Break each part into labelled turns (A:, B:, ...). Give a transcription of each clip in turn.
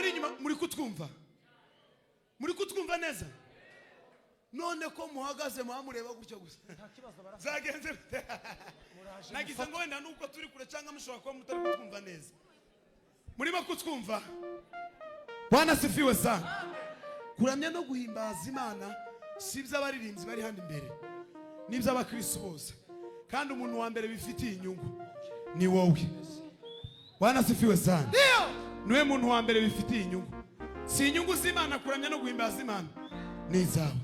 A: abari inyuma muri kutwumva neza none ko muhagaze muhamureba gutyo gusa zagenze nagize ngo wenda nuko turi kure cyangwa mushobora kuba mutari kutwumva neza murimo kutwumva Bwana sifiwe sana kuramya no guhimbaza Imana sibyo abaririmbyi bari handi imbere nibyo abakristo bose kandi umuntu wa mbere bifitiye inyungu ni wowe Bwana sifiwe sana niwe muntu wa mbere bifitiye inyungu si inyungu z'Imana kuramya no guhimbaza Imana ni izawe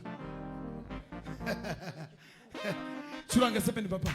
A: Churanga sepeni papa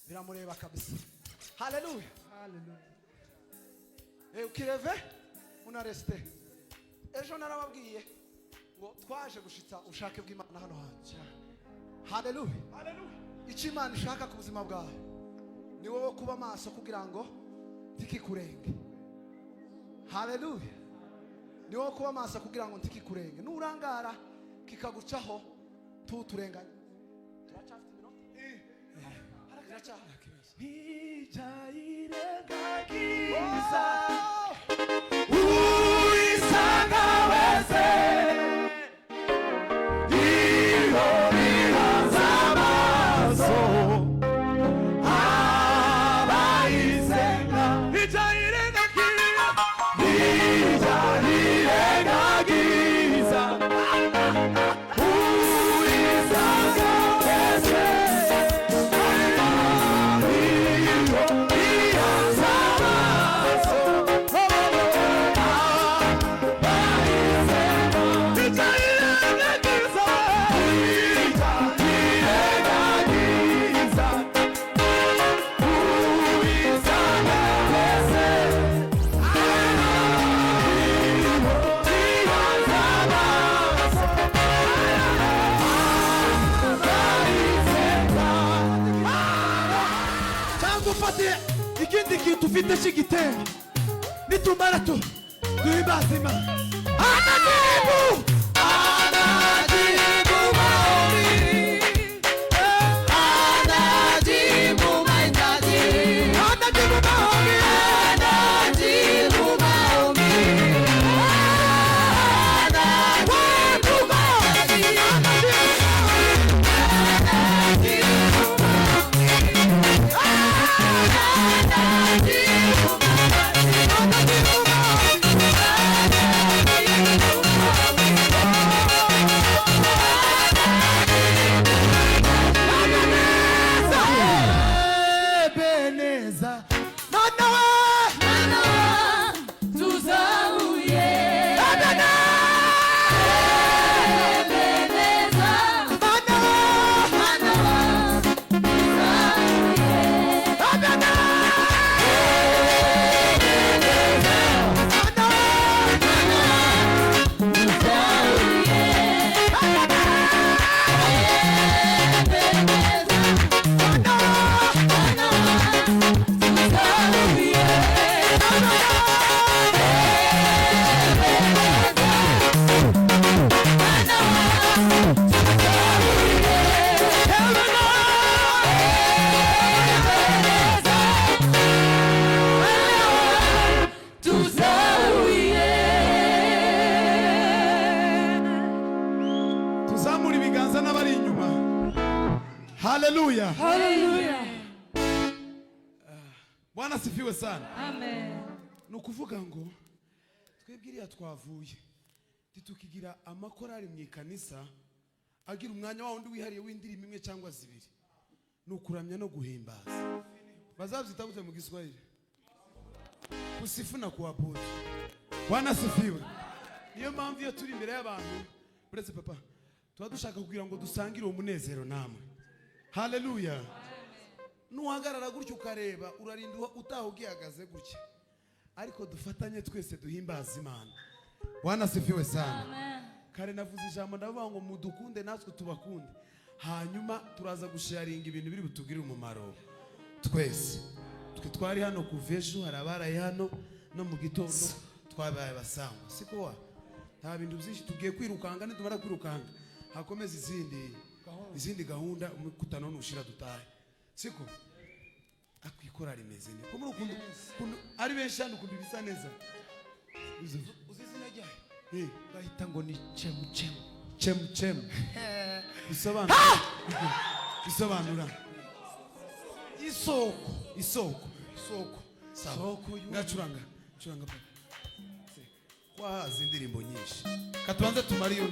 A: biramureba kabisa. Haleluya. Ukireve unareste. Ejo narababwiye ngo twaje gushitsa ushake bw'Imana hano hanze. Haleluya. Icyo Imana ishaka ku buzima bwawe ni wowe kuba maso kugira ngo ntikikurenge. Haleluya. Ni wowe kuba maso kugira ngo ntikikurenge. Nurangara kikagucaho tuturenganye. Nijairengagiza uisanga wese iyo birazamaso abaisenga nijairengagiza uisanga wese ikindi kintu ufite cy'igitenge nitumara duhimbaza Imana. Anajibu maombi, anajibu mahitaji, anajibu maombi, anajibu maombi, Haleluya.
B: Haleluya.
A: Bwana sifiwe sana.
B: Amen.
A: Nukuvuga ngo twebwiriya twavuye titukigira amakorari mu ikanisa agira umwanya wawo ndi wihariye w'indirimbo imwe cyangwa zibiri. Nukuramya no guhimbaza. Bazabyita gute mu Giswahili? Kusifu na kuabudu. Bwana sifiwe. niyo mpamvu iyo turi imbere y'abantu uretse papa tuba dushaka kugira ngo dusangire uwo munezero namwe. Haleluya. Nuhagarara gutyo ukareba urarinda utaha ugihagaze gutya, ariko dufatanye twese duhimbaza Imana. Bwana sifiwe sana. Kare navuze ijambo ndavuga ngo mudukunde natwe tubakunde, hanyuma turaza gusharinga ibintu biri butugirire umumaro twese. Twe twari hano kuva ejo, hari abaraye hano no mu gitondo twabaye basangwa, siko wa nta bintu byinshi tugiye kwirukanga. Nitumara kwirukanga hakomeza izindi gahunda kutano nushira dutahe, siko akwikora rimeze ne ko muri ukuntu ari benshi hano ukuntu bisa neza. Uzizina ryayo bahita ngo ni chemu bisobanura isoko ngacuranga kwa zindirimbo nyinshi. Katubanze tumari yo ni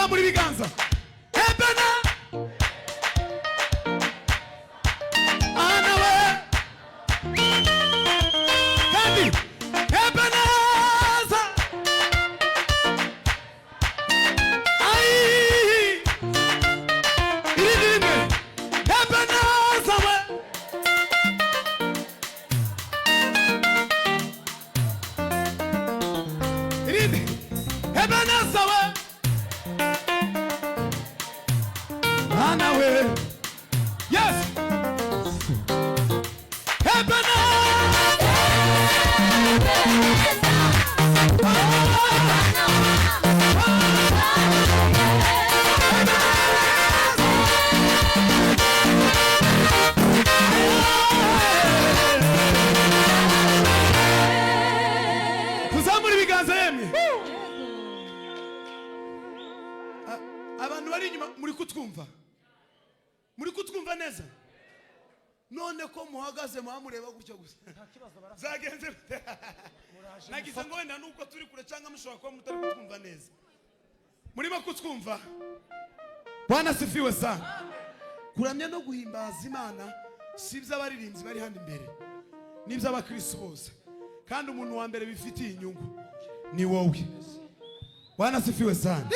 A: muri biganza ebena anawe kandi ebenaza ai irime ebenaza we irime ebenaza we Anawe, yes. Tuzamuri biganza yemwe. Abantu bari inyuma muri kutwumva. Muri kutwumva neza none ko muhagaze muhamureba gutyo gusa zagenze nagize ngo wenda nuko turi kure cyangwa mushobora kuba mutari kutwumva neza. Murimo kutwumva? Bwana sifiwe sana. Kuramya no guhimbaza Imana sibyo abaririmbyi bari handi imbere, nibyo abakristo bose, kandi umuntu wa mbere bifitiye inyungu ni wowe. Bwana sifiwe sana.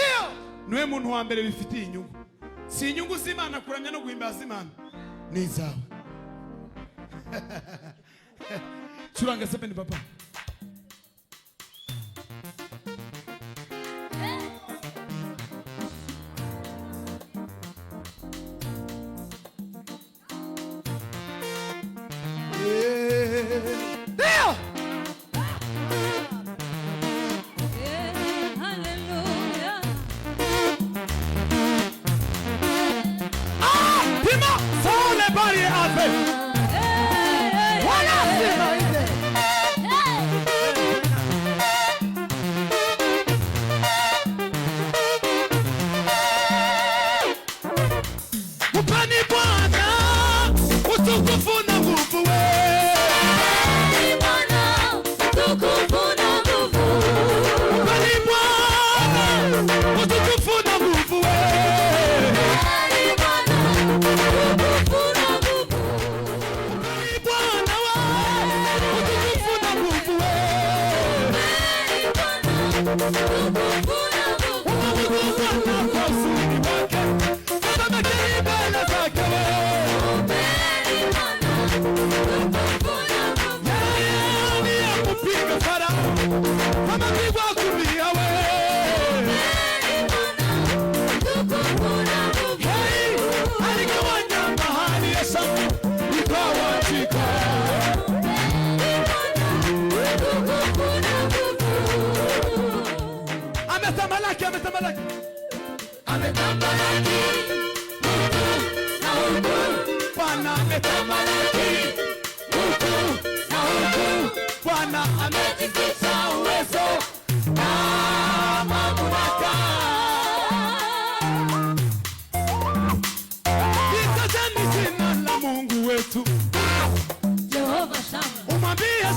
A: Niwe muntu wa mbere bifitiye inyungu, si inyungu z'Imana kuramya no guhimbaza Imana ni izawe. Curanga sepeni papa.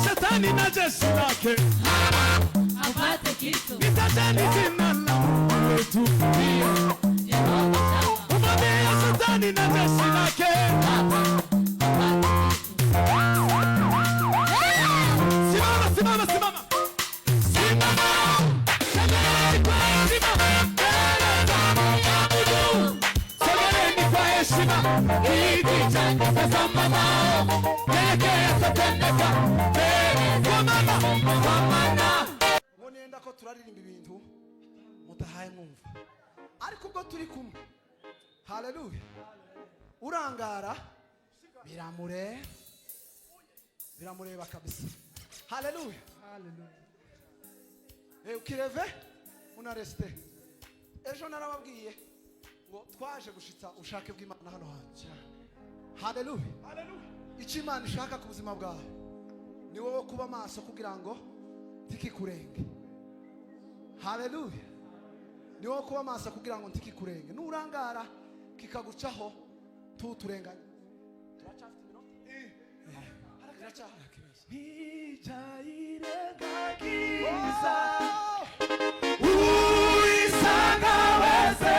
B: Shetani na jeshi lake apate kitu. Nitajeni jina la Mungu wetu. Umwambie Shetani na jeshi lake apate kitu. Simama, simama, simama. Simama. Sogeleni kwa heshima. Sogeleni kwa heshima. Kiti chake tazama. Mwenda ko turaririmba ibintu mutahaye mwumva ariko ubwo turi kumwe. Haleluya. Urangara biramureba kabisa. Haleluya. Ukireve unareste. Ejo narababwiye ngo twaje gushitsa ushake bw'Imana hano hanje. Haleluya. Icyo Imana ishaka ku buzima bwawe ni wowe kuba maso kugira ngo ntikikurenge. Haleluya. Ni wowe kuba maso kugira ngo ntikikurenge. Nurangara kikagucaho tuturenganye. Turacafite iminota? Nijairengagiza uisanga wese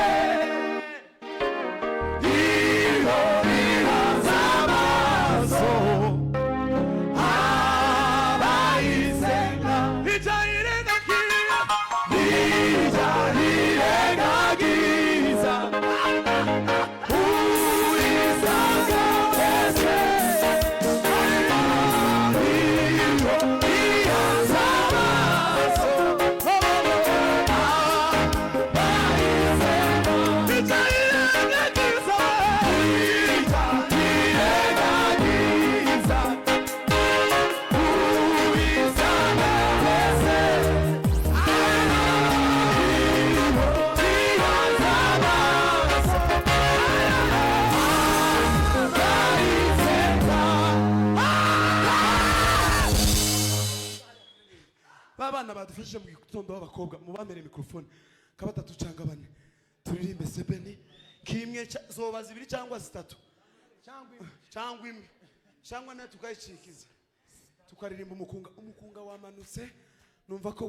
B: abana badufashije mu gitondo b'abakobwa mubamere mikrofone kabatatu cyangwa bane turirimbe sebeni kimwe zoba zibiri cyangwa zitatu cyangwa imwe cyangwa na tukayikikiza tukaririmba umukunga wamanutse numva ko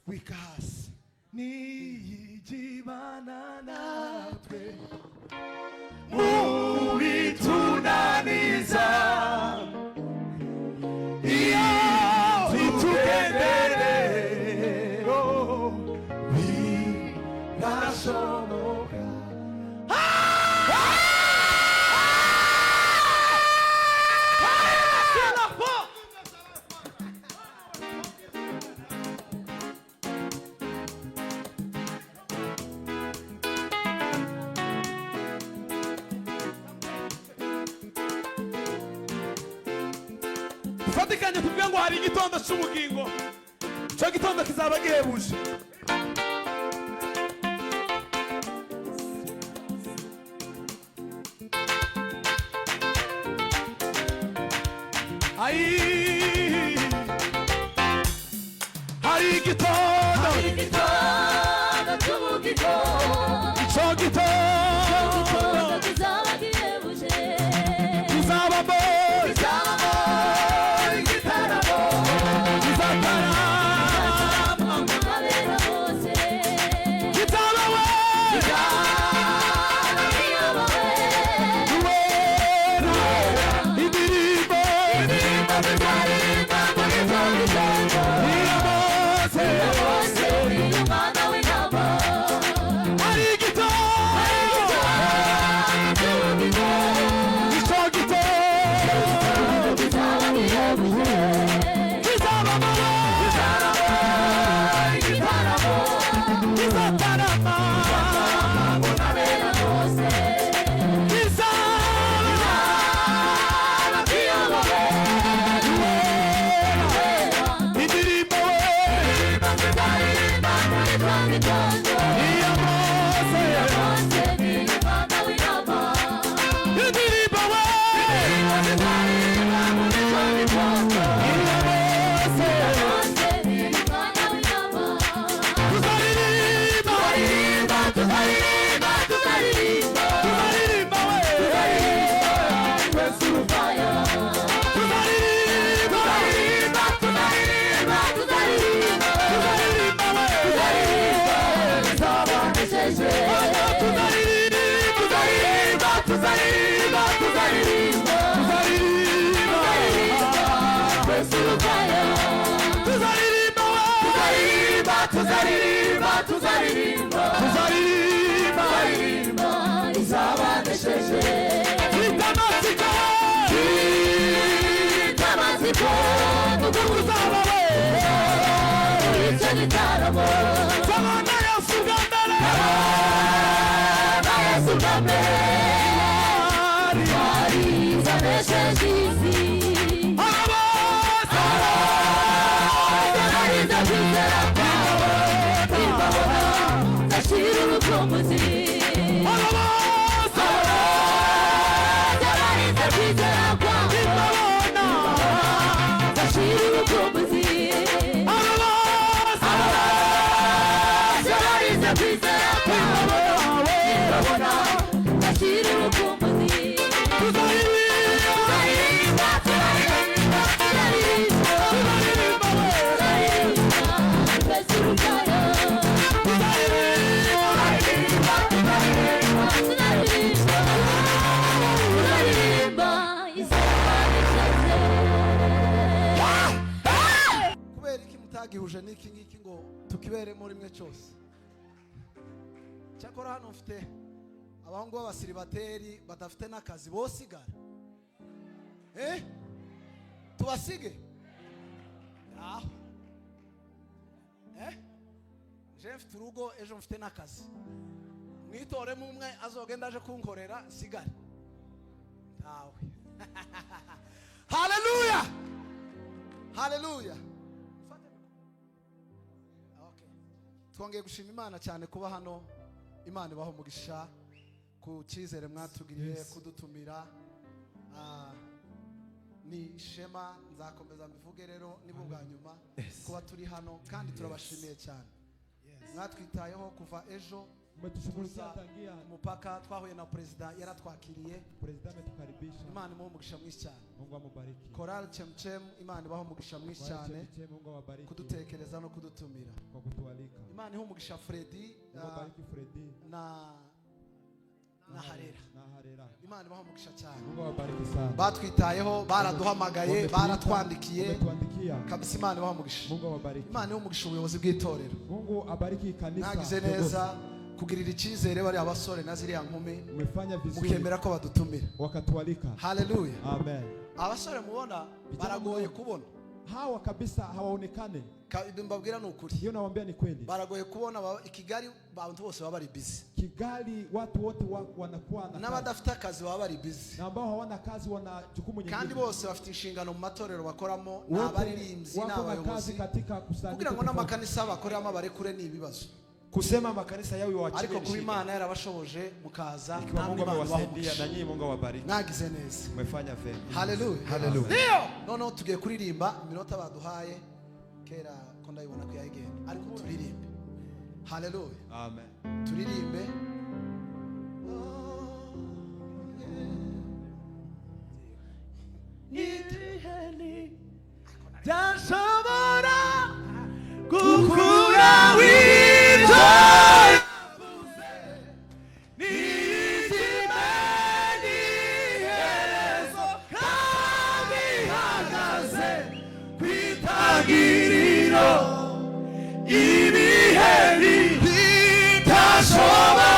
B: wika hasi niyijibana natwe mu bitunaniza fatikanye tuvuga ngo hari igitondo cy'ubugingo cyo gitondo kizaba gihebuje. Hari igitondo cy'ubugingo cyo gitondo kizaba gihebuje. Kizabamo Everybody
A: izatarama bonabera bose izaba kiyobowe indirimbo zizaririmba muri twa gitondo iyo bose ni Imana w'inama indirimbo zizaririmba muri twa gitondo iyo bose ni Imana w'inama tuzaririmba tuzaririmba tuzaririmba tuzaririmba twese urufaya tuzaririmba tuzaririmba tuzaririmba tuzaririmba izabanesheje tuzaririmba tuzaririmba tuzaririmba tuzaririmba twese urufaya tuzaririmba tuzaririmba tuzaririmba tuzaririmba izabanesheje zitamatsiko zitamatsiko nuko uzaba we icyo gitaramo sabana yasugambere ari zanesheje isi arabariza kwizera kwawe imbabona zashira urukumbuzi arabariza kwizera kwawe imbabona zashira urukumbuzi arabariza kwizera kwawe imbabona zashira urukumbuzi tuzaririmba tuzaririmba tuzaririmba twese urufaya tuzaririmba tuzaririmba izabanesheje
B: kubera iki mutagihuje n'iki ngiki ngo tukiberemo rimwe cyose cyakora hano mfite abahungu b'abasiribateri badafite n'akazi bosigara tubasige aho je mfite urugo ejo mfite n'akazi mwitoremo umwe azogenda aje kunkorera sigare tawe haleluya haleluya okay twongeye gushima Imana cyane kuba hano Imana ibaho umugisha ku cyizere mwatugiriye kudutumira ni ishema nzakomeza mbivuge rero nibo bwa nyuma kuba turi hano kandi turabashimiye cyane mwatwitayeho kuva ejo umupaka twahuye na perezida yaratwakiriye Imana imuhe umugisha mwinshi cyane Chorale Chemchem Imana ibaho umugisha mwinshi cyane kudutekereza no kudutumira Imana iha umugisha Freddy na Harera Imana ibaho umugisha cyane batwitayeho baraduhamagaye baratwandikiye kabisa Imana ibaho umugisha Imana iha umugisha ubuyobozi bw'itorero nagize neza kugirira icyizere bari abasore na ziriya nkumi mukemera ko badutumira haleluya
C: amen
B: abasore mubona baragoye kubona
C: hawa kabisa hawaonekane
B: mbabwira n'ukuri
C: hiyo nawaambia ni kweli
B: baragoye kubona Kigali abantu bose baba bari busy
C: Kigali watu wote wanakuwa na
B: n'abadafite akazi baba bari busy
C: na ambao hawana kazi wana jukumu nyingine
B: kandi bose bafite inshingano mu matorero bakoramo n'abaririmbyi n'abayobozi
C: katika kusanyika
B: kugira ngo n'amakanisa bakoreramo barekure n'ibibazo
C: kusema makanisa yao iwaachie
B: ariko kuba Imana yarabashoboje mukaza
C: ikiwa Mungu amewasaidia na nyinyi Mungu awabariki
B: nagize neza
C: umefanya vema
B: haleluya
C: haleluya
B: none tugiye kuririmba iminota baduhaye kera ko ndayibona ko yagenda ariko turirimbe haleluya
C: amen
B: turirimbe
A: nitiheni dashobora gukura wito nizimeni herezo kandi hagaze kwitagiriro ibiheri bitashobora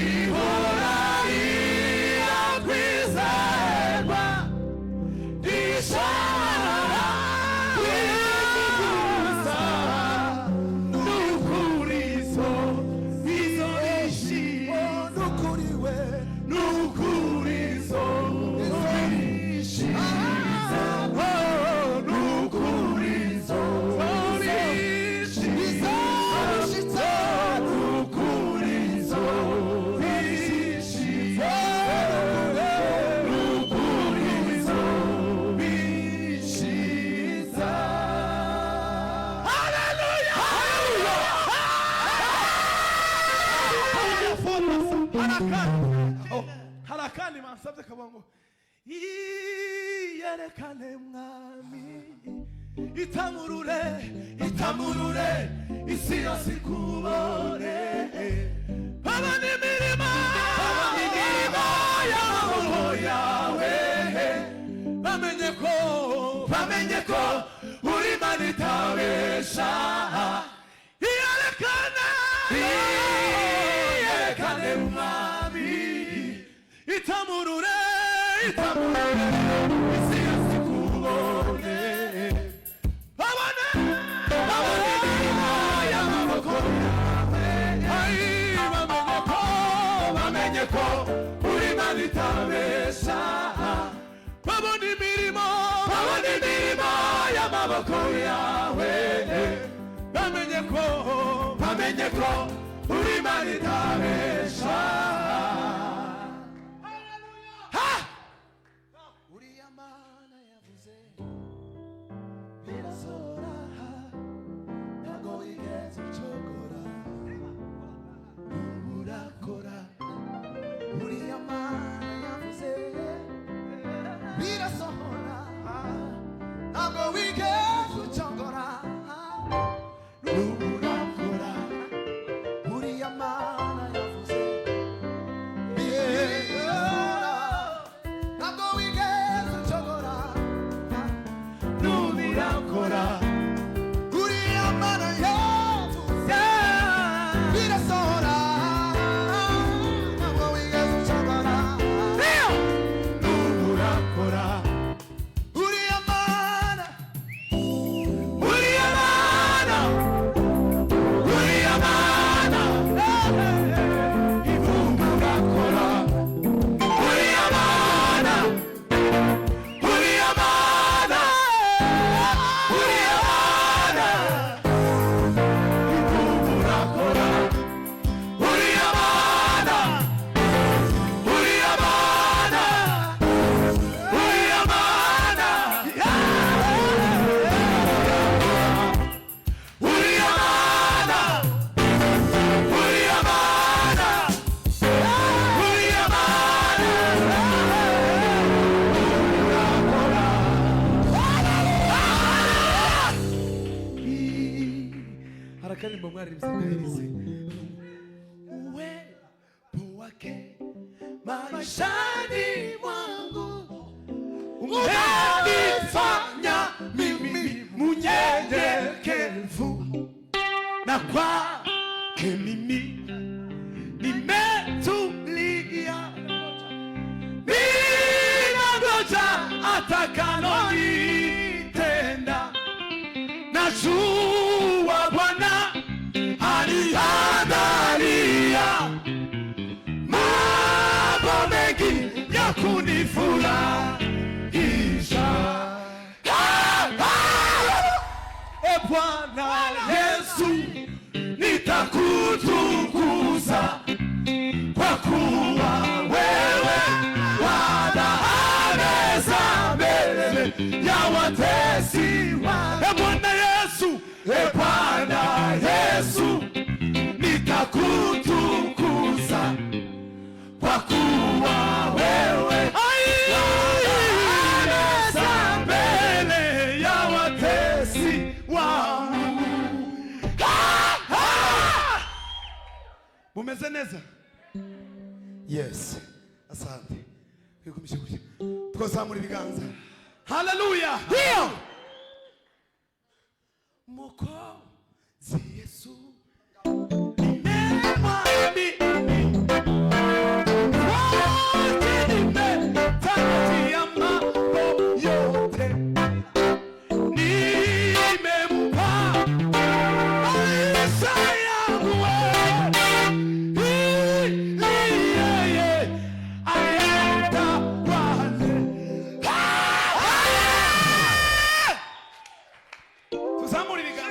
B: ihora
A: iyakwizerwa ishobora kwivuguruza n'ukuri izo ishimo
B: n'ukuri we
A: n'ukuri izo ishimo n'ukuri izo
B: izabishitse
A: n'ukuri izo ishimo n'ukuri izo bishiza.
D: harakandi mansabye kavuga ngo yerekane mwami itamurure isi yose ikubone abana imirimo y'amaboko yawe bamenye ko uri Imana itabesha yerekane mwami itamurure isi yose ikubone abana imirimo y'amaboko yawe bamenye ko uri Imana itabesha babona imirimo y'amaboko yawe bamenye ko uri Imana itabesha.
B: uriya Mana yavuze birasohora ntabwo wigeze ucogora urakora uriya Mana yavuze birasohora ntabwo wigeze ucogora urakora uriya Mana yavuze ntabwo wigeze ucogora
D: Nubirakora
B: uriya Mana yavuze birasohora ntabwo wigeze ucogora
D: nuburakora
B: uriya Mana
D: ibuburakora harakaririmbo mwaririmbye mwahirize uwepo wake maishani mwangu umenifanya mimi munyenyekevu na kwake mimi nimetulia ninangoja atakalonitenda najua Bwana aliandalia mambo mengi ya kunifurahisha. E Bwana Yesu, nitakutukuza kwa kuwa wewe wanaaneza mbele ya watesi wangu. E Bwana Yesu, e Bwana Yesu, nitakutukuza kwa kuwa wewe wanaaneza mbele ya watesi wangu. Mumeze neza?
B: yes asante kwikumisha kuja twazamura ibiganza
D: Haleluya.
B: ndio
D: Mwokozi Yesu nimemwamini
A: zamura ibiganza